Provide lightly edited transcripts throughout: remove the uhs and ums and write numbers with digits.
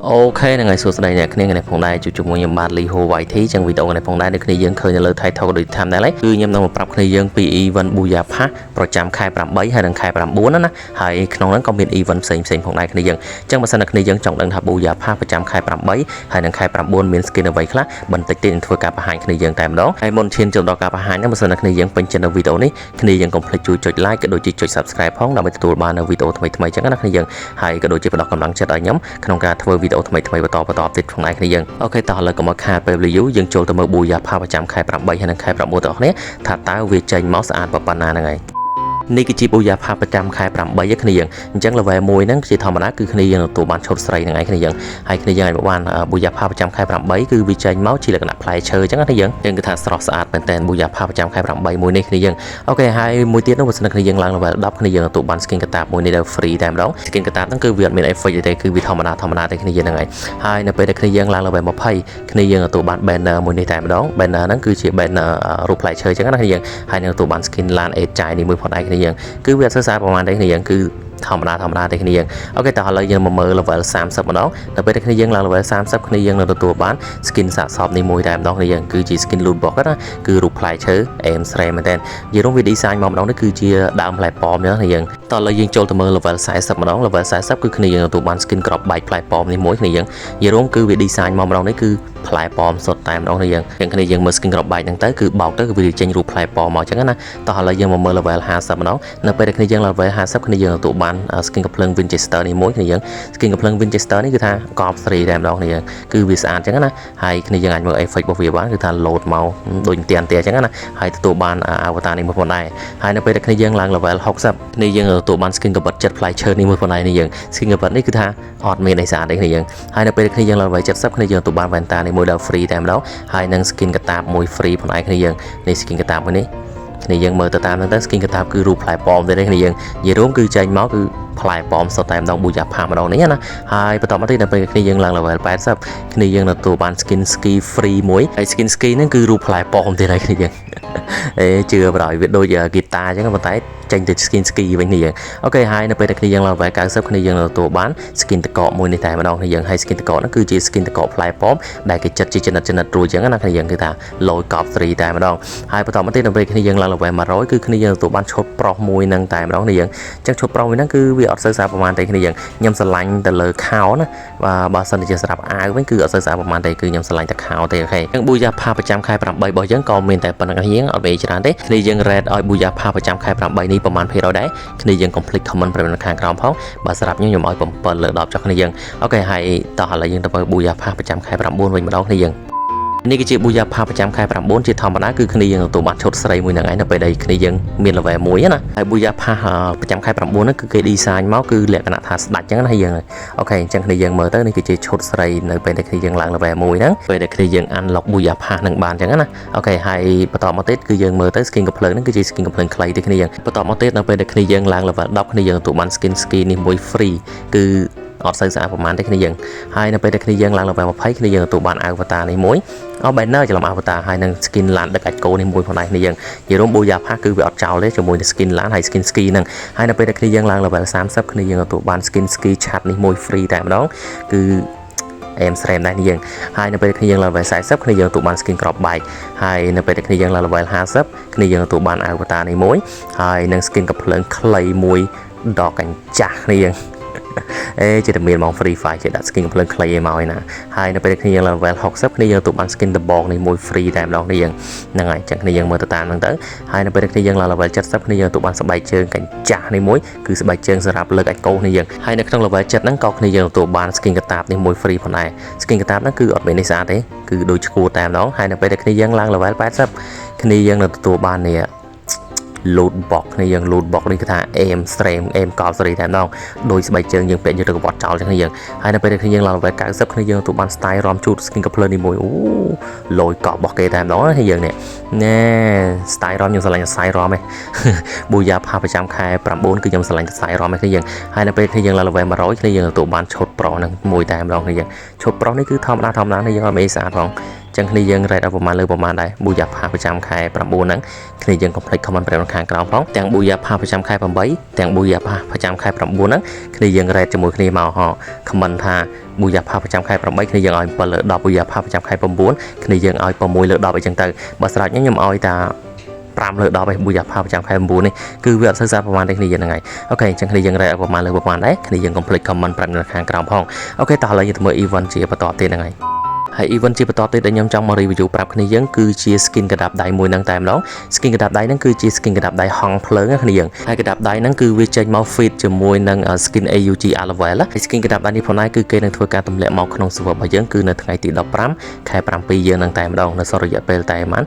Ok ហ្នឹងហើយសួស្តីអ្នកគ្នាផងដែរជួបជាមួយខ្ញុំបាទលីហូវ៉ៃធីចឹងវីដេអូនេះផងដែរដូចគ្នាយើងឃើញនៅលើ title ដូចតាមដែរគឺខ្ញុំនឹងមកប្រាប់គ្នាយើងពី event Booyah Pass ប្រចាំខែ8ហើយនិងខែ9ណាហើយក្នុងហ្នឹងក៏មាន event ផ្សេងផងដែរគ្នាយើងចឹងបើសិនតែគ្នាយើងចង់ដឹងថា Booyah Pass ប្រចាំខែ8ហើយនិងខែ9មាន skin អ្វីខ្លះបន្តិចទៀតនឹងធ្វើការបង្ហាញគ្នាយើងតែម្ដងហើយមុនឈានចូលដល់ការបង្ហាញហ្នឹងបើសិនតែគ្នាយើងពេញចិត្តនៅវីដេអូនេះគ្នាយើងកុំភ្លេចជួយចុច like ក៏ដូចជាចុច subscribe ផងដើម្បីទទួលបាននៅវីដេអូថ្មីៗចឹងណាគ្នាយើងហើយក៏ដូចជាផ្ដល់កម្លាំងចិត្តឲ្យខ្ញុំក្នុងការធ្វើវីដេអូថ្មីៗបន្តទៀតផងដែរគ្នាយើងអូខេតោះឥឡូវក៏មកខាតពេលវេលាយើងចូលទៅមើល Booyah Pass ប្រចាំខែ8ហើយនិងខែ9បងប្អូនគ្នាថាតើវាចេញមកស្អាតប៉ុណ្ណាហ្នឹងហើយនេះគឺជា Booyah Pass ប្រចាំខែ8ឯគ្នាយើងអញ្ចឹង level 1ហ្នឹងជាធម្មតាគឺគ្នាយើងទទួលបានឈុតស្រីហ្នឹងឯងគ្នាយើងហើយគ្នាយើងអាចបាន Booyah Pass ប្រចាំខែ8គឺវាចេញមកជាលក្ខណៈផ្លែឈើអញ្ចឹងណាគ្នាយើងគឺថាស្រស់ស្អាតមែនតើ Booyah Pass ប្រចាំខែ8មួយនេះគ្នាយើងអូខេហើយមួយទៀតនោះបើសិនគ្នាយើងឡើង level 10គ្នាយើងទទួលបាន skin កតាបមួយនេះដែល free តែម្ដង skin កតាបហ្នឹងគឺវាអត់មាន effect ទេគឺវាធម្មតាតែគ្នាយើងហ្នឹងឯងហើយនៅពេលដែលគ្នាយើងឡើង level 20គ្នាយើងទទួលបាន banner មួយនេះតែម្ដង banner ហ្នឹងគឺជា banner រូបផ្លែឈើអញ្ចឹងណាគ្នាយើងហើយនឹងទទួលបាន skin LAN 8ចាយនេះមួយផងដែរគ្នាយើងគឺវាសើប្រហែលទេគ្នាយើងគឺធម្មតាទេគ្នាយើងអូខេតោះឥឡូវយើងមកមើល level 30ម្ដងដល់ពេលគ្នាយើងឡើង level 30គ្នាយើងនឹងទទួលបាន skin សាកសពនេះមួយតែម្ដងគ្នាយើងគឺជា skin loot box ណាគឺរូបផ្លែឈើអេមស្រែមែនតើនិយាយរួមវា design មកម្ដងនេះគឺជាដើមផ្លែប៉ោមហ្នឹងគ្នាយើងតោះឥឡូវយើងចូលទៅមើល level 40ម្ដង level 40គឺគ្នាយើងទទួលបាន skin ក្របបែកផ្លែប៉ោមនេះមួយគ្នាយើងនិយាយរួមគឺវា design មកម្ដងនេះគឺផ្លែប៉ោមសុទ្ធតែម្ដងគ្នាយើងគ្នាយើងមើល skin ក្របបែកហ្នឹងទៅគឺបោកទៅគឺវាចេញរូបផ្លែប៉ោមមកអញ្ចឹងណាតោះឥឡូវយើងមកមើល level 50ម្ដងនៅពេលដែលគ្នាយើង level 50គ្នាយើងទទួលបាន skin កំភ្លើង Winchester នេះមួយគ្នាយើង skin កំភ្លើង Winchester នេះគឺថាកប់ស្រីតែម្ដងគ្នាគឺវាស្អាតអញ្ចឹងណាហើយគ្នាយើងអាចមើល effect របស់វាបានគឺថា load មកដូចទៀនអញ្ចឹងណាហើយទទួលបាន avatar នេះមួយផងដែរហើយនៅពេលដែលគ្នាយើងឡើង level 60គ្នាយើងទទួលបាន skin កបិតចិត្តផ្លែឈើនេះមួយផងដែរនេះយើង skin កបិតនេះគឺថាអត់មានអីស្អាតទេគ្នាយើងហើយនៅពេលដែលគ្នាយើងឡើង level 70គ្នាយើងទទួលបាន Vanta នេះមួយដល់ free តែម្ដងហើយនឹង skin កតាបមួយ free ផងដែរគ្នាយើងនេះ skin កតាបមួយនេះគ្នាយើងមើលទៅតាមហ្នឹងទៅ skin កតាបគឺរូបផ្លែប៉ោមទេគ្នាយើងនិយាយរួមគឺចេញមកគឺផ្លែប៉ោមសុទ្ធតែម្ដង Booyah Pass ម្ដងនេះណាហើយបន្តមកទៀតដល់ពេលគ្នាយើងឡើង level 80គ្នាយើងទទួលបាន skin ski free មួយហើយ skin ski ហ្នឹងគឺរូបផ្លែប៉ោមទៀតហើយគ្នាយើងជឿប្រហែលវាដូច guitar អញ្ចឹងប៉ុន្តែចេញទៅ skin ski វិញគ្នាយើងអូខេហើយនៅពេលដែលគ្នាយើងឡើង level 90គ្នាយើងទទួលបាន skin តកកមួយនេះតែម្ដងគ្នាយើងហើយ skin តកកហ្នឹងគឺជា skin តកកផ្លែប៉ោមដែលគេចិត្តជាចំណិតរួចអញ្ចឹងណាគ្នាយើងគឺថាលយកប់3តែម្ដងហើយបន្តមកទៀតដល់ពេលគ្នាយើងឡើង level 100គឺគ្នាយើងទទួលបានឈុតប្រុសមួយហ្នឹងតែម្ដងគ្នាយើងអញ្ចឹងឈុតប្រុសមួយហ្នឹងគឺវាអត់សូវស្អាតប្រហែលទេគ្នាយើងខ្ញុំស្រឡាញ់ទៅលើខោណាបើសិនជាសម្រាប់អាវវិញគឺអត់សូវស្អាតប្រហែលទេគឺខ្ញុំស្រឡាញ់តែខោទេអូខេអញ្ចឹង Booyah Pass ប្រចាំខែ8របស់យើងក៏មានតែប៉ុណ្្នឹងគ្នាអត់មានច្រើនទេគ្នាយើង rate ឲ្យ Booyah Pass ប្រចាំខែ8នេះប្រហែល%ដែរគ្នាយើង complete comment ប្រាប់នៅខាងក្រោមផងបើសម្រាប់ខ្ញុំឲ្យ7លើ10ចុះគ្នាយើងអូខេហើយតោះឥឡូវយើងទៅមើល Booyah Pass ប្រចាំខែ9វិញម្ដងគ្នាយើងនេះគឺជា Booyah Pass ប្រចាំខែ9ជាធម្មតាគឺគ្នាយើងទទួលបានឈុតស្រីមួយហ្នឹងឯងនៅពេលដែលគ្នាយើងមាន level 1ណាហើយ Booyah Pass ប្រចាំខែ9ហ្នឹងគឺគេ design មកគឺលក្ខណៈថាស្ដាច់អញ្ចឹងណាយើងអូខេអញ្ចឹងគ្នាយើងមើលទៅនេះគឺជាឈុតស្រីនៅពេលដែលគ្នាយើងឡើង level 1ហ្នឹងពេលដែលគ្នាយើង unlock Booyah Pass ហ្នឹងបានអញ្ចឹងណាអូខេហើយបន្តមកទៀតគឺយើងមើលទៅ skin កំភ្លើងហ្នឹងគឺជា skin កំភ្លើងខ្លីទេគ្នាយើងបន្តមកទៀតនៅពេលដែលគ្នាយើងឡើង level 10គ្នាយើងទទួលបាន skin ski នេះមួយ free គឺអត់សូវស្អាតប្រហែលទេគ្នាយើងហើយនៅពេលដែលគ្នាយើងឡើង level 20គ្នាយើងទទួលបាន avatar នេះមួយbanner ច្រឡំ avatar ហើយនឹង skin LAN ដឹកអាចគោនេះមួយផងដែរគ្នាយើងនិយាយរួម Booyah Pass គឺវាអត់ចោលទេជាមួយនឹង skin LAN ហើយ skin ski ហ្នឹងហើយនៅពេលដែលគ្នាយើងឡើង level 30គ្នាយើងទទួលបាន skin ski ឆាត់នេះមួយ free តែម្ដងគឺអេមស្រែមដែរយើងហើយនៅពេលគ្នាយើង level 40គ្នាយើងទទួលបាន skin ក្របបែកហើយនៅពេលគ្នាយើងឡើង level 50គ្នាយើងទទួលបាន avatar នេះមួយហើយនឹង skin កំភ្លើងខ្លីមួយដកកញ្ចាស់គ្នាយើងជាតែមានមក free fire ជាដាក់ skin កំភ្លើងខ្លីឲ្យមកឯណាហើយនៅពេលគ្នាយើង level 60គ្នាយើងទទួលបាន skin ដបងនេះមួយ free តែម្ដងនេះយើងហ្នឹងហើយចឹងគ្នាយើងមើលទៅតាមហ្នឹងទៅហើយនៅពេលគ្នាយើងឡើង level 70គ្នាយើងទទួលបានស្បែកជើងកញ្ចាស់នេះមួយគឺស្បែកជើងសម្រាប់លើកអាចកោនេះយើងហើយនៅក្នុង level 70ហ្នឹងក៏គ្នាយើងទទួលបាន skin កតាបនេះមួយ free ផងដែរ skin កតាបហ្នឹងគឺអត់មាននេះស្អាតទេគឺដូចឈួរតែម្ដងហើយនៅពេលគ្នាយើងឡើង level 80គ្នាយើងនឹងទទួលបាននេះloot box គ្នាយើង loot box នេះគឺថា aim stream aim កោបសេរីតែម្ដងដោយស្បែកជើងយើងពាក់យកទៅកបត់ចោលចឹងគ្នាយើងហើយនៅពេលគ្នាយើងឡើង level 90គ្នាយើងទទួលបាន style រំជូត skin កំភ្លើងនេះមួយអូលយកប់របស់គេតែម្ដងណាយើងនេះណែ style រំខ្ញុំស្រឡាញ់ style រំឯង Booyah Pass ប្រចាំខែ9គឺខ្ញុំស្រឡាញ់ style រំឯងគ្នាយើងហើយនៅពេលគ្នាយើងឡើង level 100គ្នាយើងទទួលបានឈុតប្រុសនឹងមួយតែម្ដងគ្នាយើងឈុតប្រុសនេះគឺធម្មតានេះយើងអត់មានស្អាតផង ចឹងគ្នាយើង rate ឲ្យប្រមាណលើប្រមាណដែរប៊ូយ៉ាផាប្រចាំខែ9ហ្នឹងគ្នាយើង complete comment ប្រចាំខាងក្រោមផងទាំងប៊ូយ៉ាផាប្រចាំខែ8ទាំងប៊ូយ៉ាផាប្រចាំខែ9ហ្នឹងគ្នាយើង rate ជាមួយគ្នាមកហ៎ comment ថាប៊ូយ៉ាផាប្រចាំខែ8គ្នាយើងឲ្យ7លើ10ប៊ូយ៉ាផាប្រចាំខែ9គ្នាយើងឲ្យ6លើ10អីចឹងទៅបើស្រេចខ្ញុំឲ្យតា5លើ10ឯប៊ូយ៉ាផាប្រចាំខែ9នេះគឺវាអត់សូវស្អាតប្រហែលទេគ្នាយើងហ្នឹងហើយអូខេអញ្ចឹងគ្នាយើង rate ឲ្យប្រហែលលើប្រហែលដែរគ្នាយើង complete comment ប្រចាំខាងក្រោមផងអូខេតោះឥឡូវយើងទៅមើល event ជាបន្តទៀតហ្នឹងហើយហើយ event ជាបន្តទៀតដែលខ្ញុំចង់មក review ប្រាប់គ្នាយើងគឺជា skin កដាប់ដៃមួយហ្នឹងតែម្ដង skin កដាប់ដៃហ្នឹងគឺជា skin កដាប់ដៃហងភ្លើងគ្នាយើងហើយកដាប់ដៃហ្នឹងគឺវាចេញមក fit ជាមួយនឹង skin AUG Aloe ហើយ skin កដាប់ដៃនេះផងដែរគឺគេនឹងធ្វើការទម្លាក់មកក្នុង server របស់យើងគឺនៅថ្ងៃទី15ខែ7យើងហ្នឹងតែម្ដងនៅសល់រយៈពេលតែប៉ុន្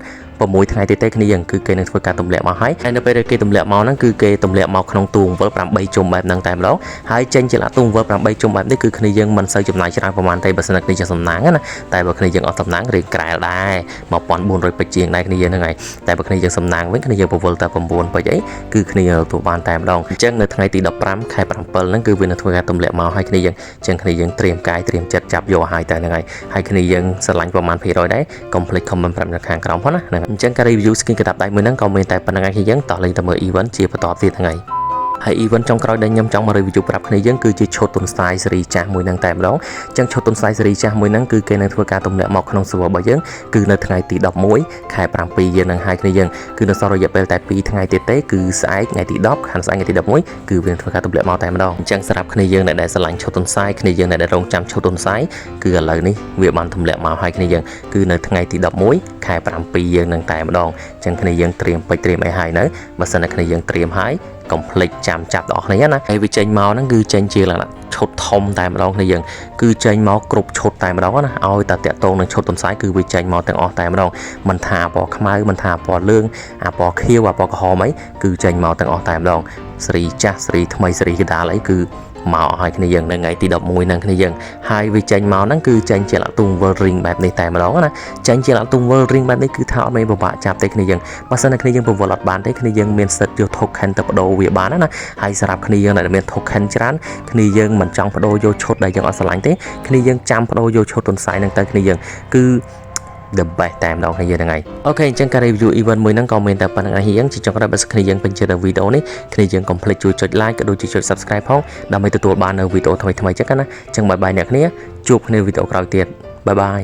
មាន6ថ្ងៃទៀតទេគ្នាយើងគឺគេនឹងធ្វើការទម្លាក់មកហើយនៅពេលដែលគេទម្លាក់មកហ្នឹងគឺគេទម្លាក់មកក្នុងទូងវិល8ជុំបែបហ្នឹងតែម្ដងហើយចេញជាទូងវិល8ជុំបែបនេះគឺគ្នាយើងមិនសូវចំណាយច្រើនប្រហែលទេបើសិនគ្នាជាសំណាងណាតែបើគ្នាយើងអត់សំណាងរៀងក្រែលដែរ1400ពេជ្រជាងដែរគ្នាយើងហ្នឹងហើយតែបើគ្នាយើងសំណាងវិញគ្នាយើងពវល់តែ9ពេជ្រអីគឺគ្នាទទួលបានតែម្ដងអញ្ចឹងនៅថ្ងៃទី15ខែ7ហ្នឹងគឺវានឹងធ្វើការទម្លាក់មកហើយគ្នាយើងអញ្ចឹងគ្នាយើងត្រៀមកាយត្រៀមចិត្តចាប់យកឲ្យតែហ្នឹងហើយគ្នាយើងស្រឡាញ់ប្រហែល%ដែរ complete comment ប្រាប់នៅខាងក្រោមផងណាអញ្ចឹងការ review skin កដាប់ដៃមួយហ្នឹងក៏មានតែប៉ុណ្្នឹងឯងគ្នាយើងតោះលេងទៅមើល event ជាបន្តទៀតថ្ងៃហើយ event ចុងក្រោយដែលខ្ញុំចង់មក review ប្រាប់គ្នាយើងគឺជាឈុតទុនស្ទាយស៊េរីចាស់មួយហ្នឹងតែម្ដងអញ្ចឹងឈុតទុនស្ទាយស៊េរីចាស់មួយហ្នឹងគឺគេនឹងធ្វើការទម្លាក់មកក្នុង server របស់យើងគឺនៅថ្ងៃទី11ខែ7យើងនឹងហើយគ្នាយើងគឺនៅសល់រយៈពេលតែ2ថ្ងៃទៀតទេគឺស្អែកថ្ងៃទី10ខាងស្អែកថ្ងៃទី11គឺវានឹងធ្វើការទម្លាក់មកតែម្ដងអញ្ចឹងសម្រាប់គ្នាយើងដែលស្រឡាញ់ឈុតទុនស្ទាយគ្នាយើងដែលរងចាំឈុតទុនស្ទាយគឺឥឡូវនេះវាបានទម្លាក់មកហើយគ្នាយើងគឺនៅថ្ងៃទី11ខែ7យើងនឹងតែម្ដងអញ្ចឹងគ្នាយើងត្រៀមពេជ្រត្រៀមអីហើយនៅបើសិនតែគ្នាយើងត្រៀមហើយកុំភ្លេចចាំចាប់ដល់គ្នាណាហើយវាចេញមកហ្នឹងគឺចេញជាលក្ខណៈឈុតធំតែម្ដងគ្នាយើងគឺចេញមកគ្រប់ឈុតតែម្ដងណាឲ្យតែតាក់ទងនឹងឈុតទុនសាយគឺវាចេញមកទាំងអស់តែម្ដងមិនថាពណ៌ខ្មៅមិនថាពណ៌លឿងអាពណ៌ខៀវអាពណ៌ក្រហមអីគឺចេញមកទាំងអស់តែម្ដងស៊េរីចាស់ស៊េរីថ្មីស៊េរីកដាលអីគឺមកឲ្យគ្នាយើងនៅថ្ងៃទី11ហ្នឹងគ្នាយើងហើយវាចេញមកហ្នឹងគឺចេញជាទូង World Ring បែបនេះតែម្ដងណាចេញជាទូង World Ring បែបនេះគឺថាអត់មានពិបាកចាប់ទេគ្នាយើងបើសិនតែគ្នាយើងប្រវល់អត់បានទេគ្នាយើងមានសិទ្ធយក token ទៅបដូរវាបានណាហើយសម្រាប់គ្នាយើងដែលមាន token ច្រើនគ្នាយើងមិនចង់បដូរយកឈុតដែលយើងអត់ស្រឡាញ់ទេគ្នាយើងចាំបដូរយកឈុតទុនសាយហ្នឹងទៅគ្នាយើងគឺ the best តែម្ដងគ្នាយើងហ្នឹងហើយអូខេអញ្ចឹងការ review event មួយហ្នឹងក៏មានតែប៉ុណ្្នឹងហើយយើងជាចុងក្រោយបើគ្នាយើងពេញចិត្តដល់វីដេអូនេះគ្នាយើង complete ជួយចុច like ក៏ដូចជាចុច subscribe ផងដើម្បីទទួលបាននៅវីដេអូថ្មីៗចឹងណាអញ្ចឹងបាយអ្នកគ្នាជួបគ្នាវីដេអូក្រោយទៀតបាយបាយ